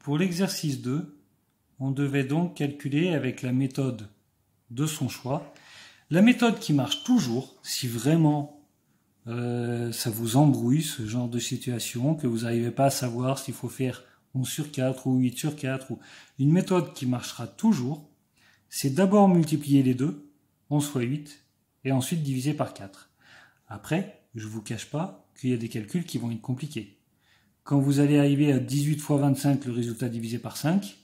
pour l'exercice 2, on devait donc calculer avec la méthode de son choix. La méthode qui marche toujours, si vraiment ça vous embrouille, ce genre de situation, que vous n'arrivez pas à savoir s'il faut faire 11 sur 4 ou 8 sur 4, ou une méthode qui marchera toujours, c'est d'abord multiplier les deux, 11 fois 8, et ensuite diviser par 4. Après, je ne vous cache pas qu'il y a des calculs qui vont être compliqués. Quand vous allez arriver à 18 fois 25, le résultat divisé par 5,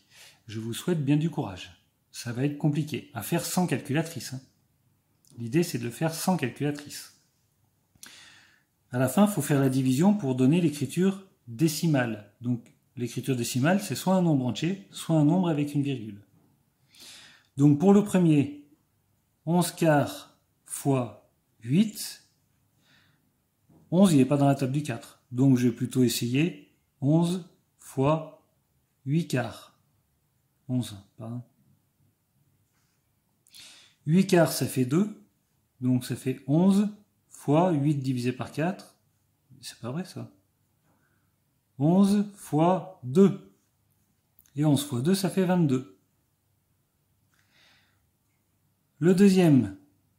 je vous souhaite bien du courage. Ça va être compliqué, à faire sans calculatrice. L'idée, c'est de le faire sans calculatrice. À la fin, il faut faire la division pour donner l'écriture décimale. Donc, l'écriture décimale, c'est soit un nombre entier, soit un nombre avec une virgule. Donc, pour le premier, 11 quarts fois 8. 11, il n'est pas dans la table du 4. Donc, je vais plutôt essayer 11 fois 8 quarts. 11, pardon. 8 quarts, ça fait 2. Donc, ça fait 11 fois 8 divisé par 4. C'est pas vrai, ça. 11 fois 2. Et 11 fois 2, ça fait 22. Le deuxième,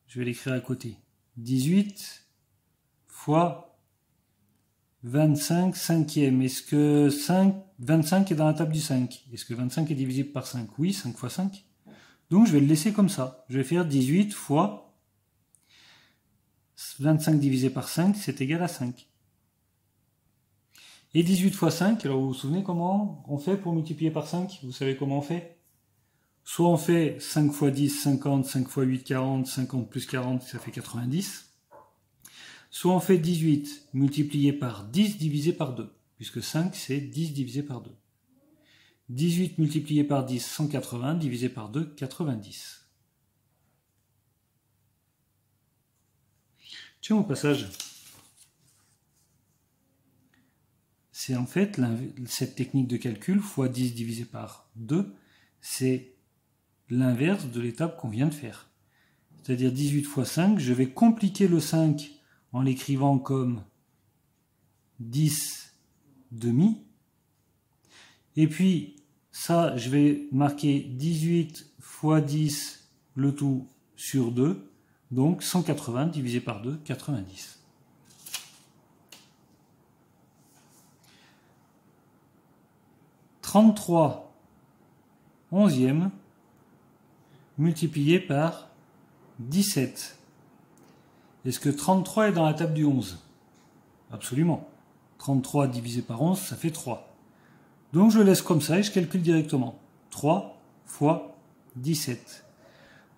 je vais l'écrire à côté. 18 fois 25 cinquième. Est-ce que 25 est dans la table du 5? Est-ce que 25 est divisible par 5? Oui, 5 fois 5. Donc je vais le laisser comme ça. Je vais faire 18 fois 25 divisé par 5, c'est égal à 5. Et 18 fois 5, alors vous vous souvenez comment on fait pour multiplier par 5? Vous savez comment on fait? Soit on fait 5 fois 10, 50, 5 fois 8, 40, 50 plus 40, ça fait 90. Soit on fait 18 multiplié par 10 divisé par 2, puisque 5 c'est 10 divisé par 2. 18 multiplié par 10, 180, divisé par 2, 90. Tiens, au passage, c'est en fait cette technique de calcul, fois 10 divisé par 2, c'est l'inverse de l'étape qu'on vient de faire. C'est-à-dire 18 fois 5, je vais compliquer le 5 en l'écrivant comme 10 demi. Et puis, ça, je vais marquer 18 fois 10, le tout sur 2. Donc, 180 divisé par 2, 90. « 33 onzième multiplié par 17. Est-ce que 33 est dans la table du 11? Absolument. 33 divisé par 11, ça fait 3. Donc je laisse comme ça et je calcule directement. 3 fois 17.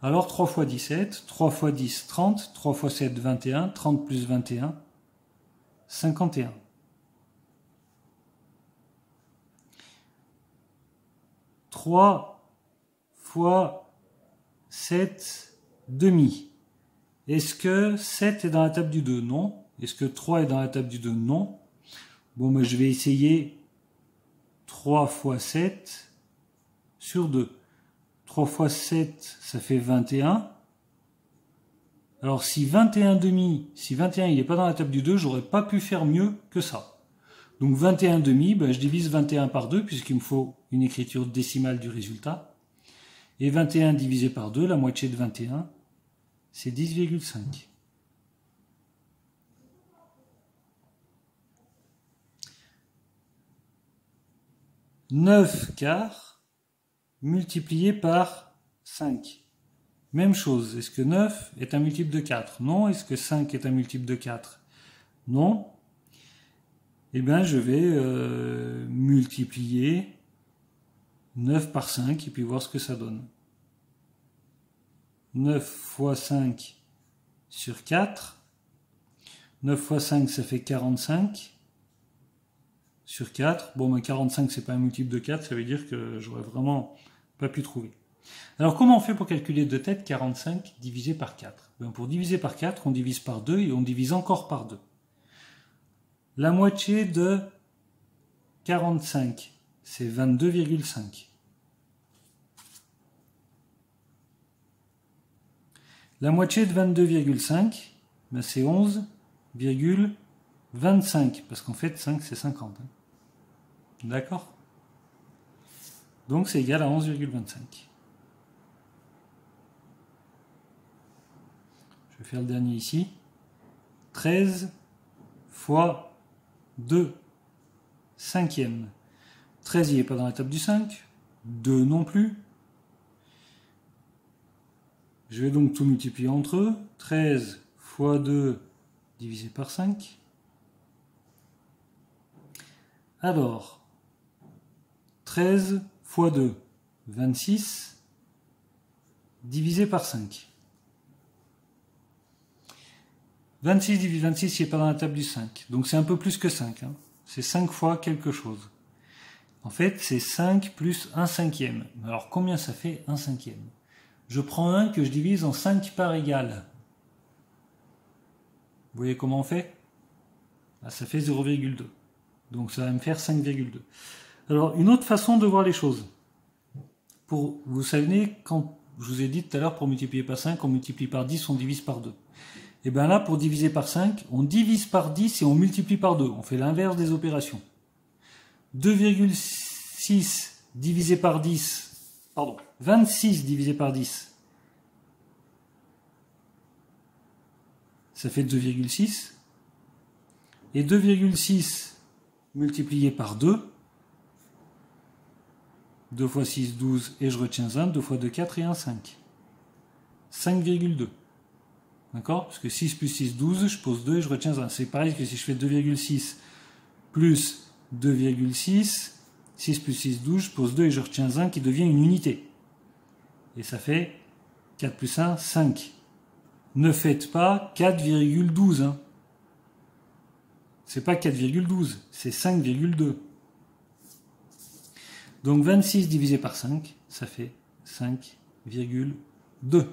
Alors 3 fois 17, 3 fois 10, 30, 3 fois 7, 21, 30 plus 21, 51. « 3 fois 7 demi. Est-ce que 7 est dans la table du 2? Non. Est-ce que 3 est dans la table du 2? Non. Bon, mais je vais essayer 3 fois 7 sur 2. 3 fois 7, ça fait 21. Alors, si 21 demi, si 21 il n'est pas dans la table du 2, j'aurais pas pu faire mieux que ça. Donc 21 demi, ben, je divise 21 par 2, puisqu'il me faut une écriture décimale du résultat. Et 21 divisé par 2, la moitié de 21, c'est 10,5. « 9 quarts multiplié par 5. Même chose. Est-ce que 9 est un multiple de 4? Non. Est-ce que 5 est un multiple de 4? Non. Eh bien, je vais multiplier 9 par 5 et puis voir ce que ça donne. 9 fois 5 sur 4. 9 fois 5, ça fait 45 sur 4. Bon, ben 45, c'est pas un multiple de 4, ça veut dire que j'aurais vraiment pas pu trouver. Alors, comment on fait pour calculer de tête 45 divisé par 4? Ben, pour diviser par 4, on divise par 2 et on divise encore par 2. La moitié de 45, c'est 22,5. La moitié de 22,5, ben c'est 11,25, parce qu'en fait 5 c'est 50. D'accord? Donc c'est égal à 11,25. Je vais faire le dernier ici. 13 fois 2 cinquièmes. 13 il n'est pas dans la table du 5. 2 non plus. Je vais donc tout multiplier entre eux. 13 fois 2 divisé par 5. Alors, 13 fois 2, 26, divisé par 5. 26 divisé 26, il n'est pas dans la table du 5. Donc c'est un peu plus que 5. Hein. C'est 5 fois quelque chose. En fait, c'est 5 plus 1 cinquième. Alors combien ça fait 1 cinquième? Je prends 1 que je divise en 5 parts égales. Vous voyez comment on fait? Là, ça fait 0,2. Donc ça va me faire 5,2. Alors une autre façon de voir les choses. Vous savez, quand je vous ai dit tout à l'heure, pour multiplier par 5, on multiplie par 10, on divise par 2. Et bien là, pour diviser par 5, on divise par 10 et on multiplie par 2. On fait l'inverse des opérations. 2,6 divisé par 10, pardon, 26 divisé par 10, ça fait 2,6. Et 2,6 multiplié par 2, 2 fois 6, 12, et je retiens 1, 2 fois 2, 4 et 1, 5. 5,2. D'accord? Parce que 6 plus 6, 12, je pose 2 et je retiens 1. C'est pareil que si je fais 2,6 plus 2,6, 6 plus 6, 12, je pose 2 et je retiens 1 qui devient une unité. Et ça fait 4 plus 1, 5. Ne faites pas 4,12. Hein. C'est pas 4,12, c'est 5,2. Donc 26 divisé par 5, ça fait 5,2.